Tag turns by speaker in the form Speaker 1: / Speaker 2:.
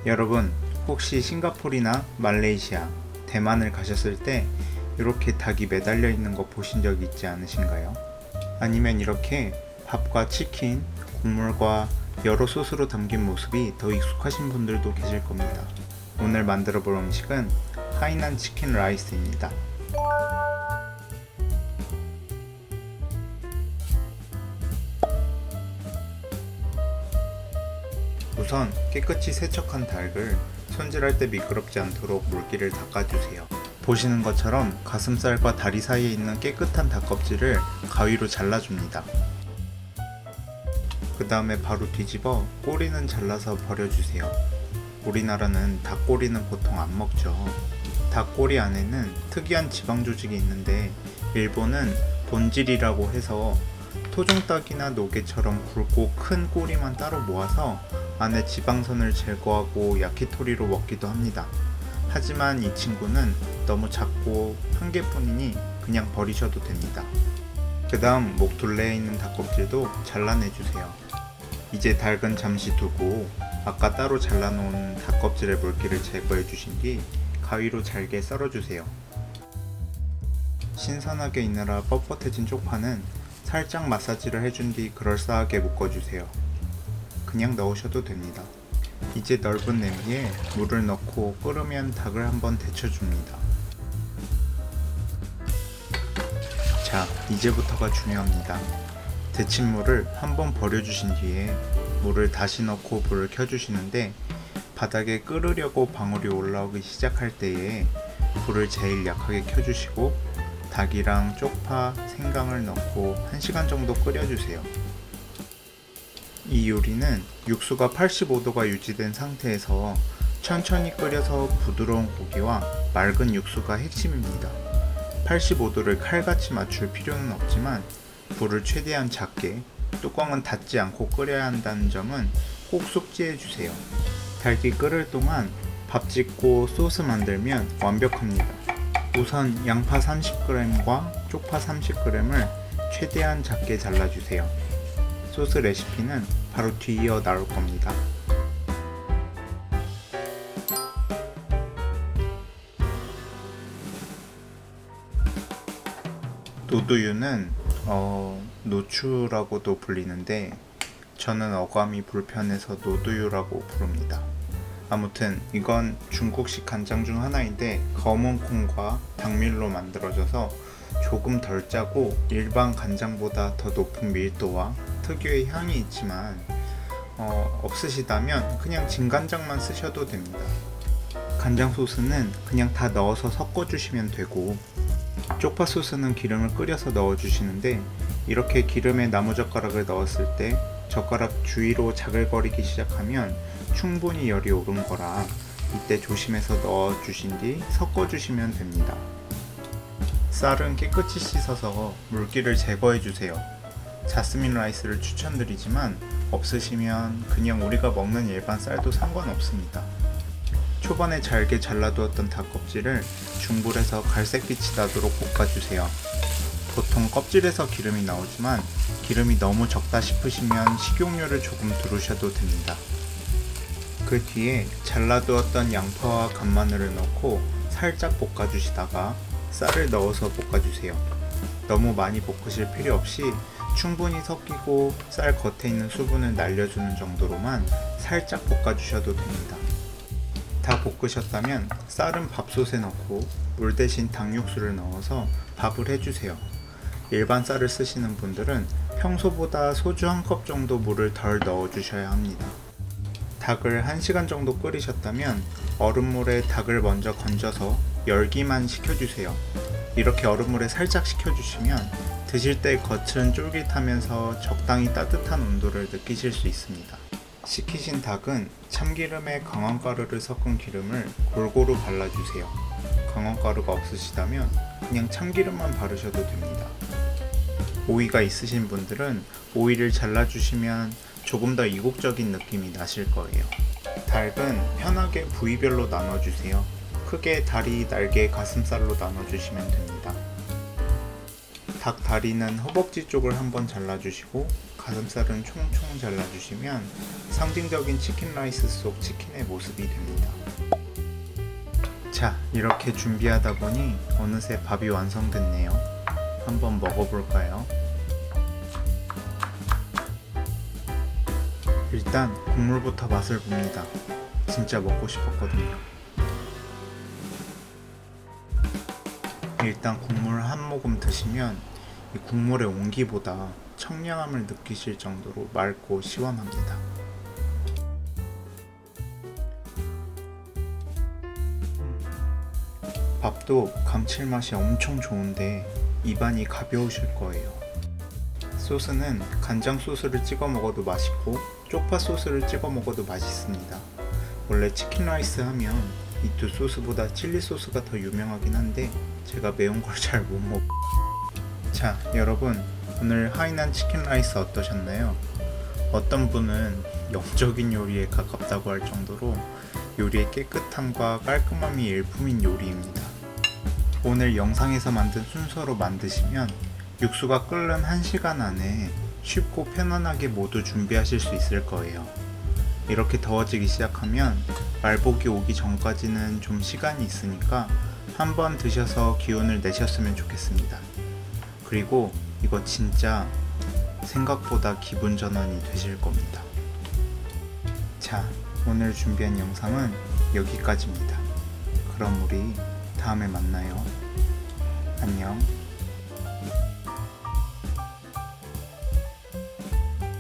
Speaker 1: 여러분, 혹시 싱가포르나 말레이시아, 대만을 가셨을 때 이렇게 닭이 매달려 있는 거 보신 적 있지 않으신가요? 아니면 이렇게 밥과 치킨, 국물과 여러 소스로 담긴 모습이 더 익숙하신 분들도 계실 겁니다. 오늘 만들어 볼 음식은 하이난 치킨 라이스입니다. 우선 깨끗이 세척한 닭을 손질할 때 미끄럽지 않도록 물기를 닦아주세요. 보시는 것처럼 가슴살과 다리 사이에 있는 깨끗한 닭껍질을 가위로 잘라줍니다. 그 다음에 바로 뒤집어 꼬리는 잘라서 버려주세요. 우리나라는 닭꼬리는 보통 안 먹죠. 닭꼬리 안에는 특이한 지방 조직이 있는데 일본은 본질이라고 해서 토종닭이나 노게처럼 굵고 큰 꼬리만 따로 모아서 안에 지방선을 제거하고 야키토리로 먹기도 합니다. 하지만 이 친구는 너무 작고 한 개뿐이니 그냥 버리셔도 됩니다. 그 다음 목 둘레에 있는 닭껍질도 잘라내주세요. 이제 닭은 잠시 두고 아까 따로 잘라놓은 닭껍질의 물기를 제거해 주신 뒤 가위로 잘게 썰어주세요. 신선하게 있느라 뻣뻣해진 쪽파는 살짝 마사지를 해준 뒤 그럴싸하게 묶어주세요. 그냥 넣으셔도 됩니다. 이제 넓은 냄비에 물을 넣고 끓으면 닭을 한번 데쳐줍니다. 자, 이제부터가 중요합니다. 데친 물을 한번 버려주신 뒤에 물을 다시 넣고 불을 켜주시는데 바닥에 끓으려고 방울이 올라오기 시작할 때에 불을 제일 약하게 켜주시고 닭이랑 쪽파, 생강을 넣고 1시간 정도 끓여주세요. 이 요리는 육수가 85도가 유지된 상태에서 천천히 끓여서 부드러운 고기와 맑은 육수가 핵심입니다. 85도를 칼같이 맞출 필요는 없지만 불을 최대한 작게, 뚜껑은 닫지 않고 끓여야 한다는 점은 꼭 숙지해주세요. 닭이 끓을 동안 밥 짓고 소스 만들면 완벽합니다. 우선 양파 30g과 쪽파 30g을 최대한 작게 잘라주세요. 소스 레시피는 바로 뒤이어 나올 겁니다. 노두유는 노추라고도 불리는데 저는 어감이 불편해서 노두유라고 부릅니다. 아무튼 이건 중국식 간장 중 하나인데 검은 콩과 당밀로 만들어져서 조금 덜 짜고 일반 간장보다 더 높은 밀도와 특유의 향이 있지만 없으시다면 그냥 진간장만 쓰셔도 됩니다. 간장 소스는 그냥 다 넣어서 섞어주시면 되고 쪽파 소스는 기름을 끓여서 넣어주시는데 이렇게 기름에 나무젓가락을 넣었을 때 젓가락 주위로 자글거리기 시작하면 충분히 열이 오른 거라 이때 조심해서 넣어주신 뒤 섞어주시면 됩니다. 쌀은 깨끗이 씻어서 물기를 제거해주세요. 자스민 라이스를 추천드리지만 없으시면 그냥 우리가 먹는 일반 쌀도 상관없습니다. 초반에 잘게 잘라두었던 닭껍질을 중불에서 갈색빛이 나도록 볶아주세요. 보통 껍질에서 기름이 나오지만 기름이 너무 적다 싶으시면 식용유를 조금 두르셔도 됩니다. 그 뒤에 잘라두었던 양파와 간마늘을 넣고 살짝 볶아주시다가 쌀을 넣어서 볶아주세요. 너무 많이 볶으실 필요 없이 충분히 섞이고 쌀 겉에 있는 수분을 날려주는 정도로만 살짝 볶아주셔도 됩니다. 다 볶으셨다면 쌀은 밥솥에 넣고 물 대신 닭육수를 넣어서 밥을 해주세요. 일반 쌀을 쓰시는 분들은 평소보다 소주 한 컵 정도 물을 덜 넣어주셔야 합니다. 닭을 1시간 정도 끓이셨다면 얼음물에 닭을 먼저 건져서 열기만 식혀주세요. 이렇게 얼음물에 살짝 식혀주시면 드실 때 겉은 쫄깃하면서 적당히 따뜻한 온도를 느끼실 수 있습니다. 식히신 닭은 참기름에 강황가루를 섞은 기름을 골고루 발라주세요. 강황가루가 없으시다면 그냥 참기름만 바르셔도 됩니다. 오이가 있으신 분들은 오이를 잘라주시면 조금 더 이국적인 느낌이 나실 거예요. 닭은 편하게 부위별로 나눠주세요. 크게 다리, 날개, 가슴살로 나눠주시면 됩니다. 닭 다리는 허벅지 쪽을 한번 잘라주시고 가슴살은 총총 잘라주시면 상징적인 치킨 라이스 속 치킨의 모습이 됩니다. 자, 이렇게 준비하다 보니 어느새 밥이 완성됐네요. 한번 먹어볼까요? 일단 국물부터 맛을 봅니다. 진짜 먹고 싶었거든요. 일단 국물 한 모금 드시면 이 국물의 온기보다 청량함을 느끼실 정도로 맑고 시원합니다. 밥도 감칠맛이 엄청 좋은데 입안이 가벼우실 거예요. 소스는 간장 소스를 찍어 먹어도 맛있고 쪽파 소스를 찍어 먹어도 맛있습니다. 원래 치킨 라이스 하면 이 두 소스보다 칠리 소스가 더 유명하긴 한데 제가 매운 걸 잘 못 먹. 자, 여러분 오늘 하이난 치킨 라이스 어떠셨나요? 어떤 분은 영적인 요리에 가깝다고 할 정도로 요리의 깨끗함과 깔끔함이 일품인 요리입니다. 오늘 영상에서 만든 순서로 만드시면 육수가 끓는 1시간 안에 쉽고 편안하게 모두 준비하실 수 있을 거예요. 이렇게 더워지기 시작하면 말복이 오기 전까지는 좀 시간이 있으니까 한번 드셔서 기운을 내셨으면 좋겠습니다. 그리고 이거 진짜 생각보다 기분 전환이 되실 겁니다. 자, 오늘 준비한 영상은 여기까지입니다. 그럼 우리 다음에 만나요. 안녕.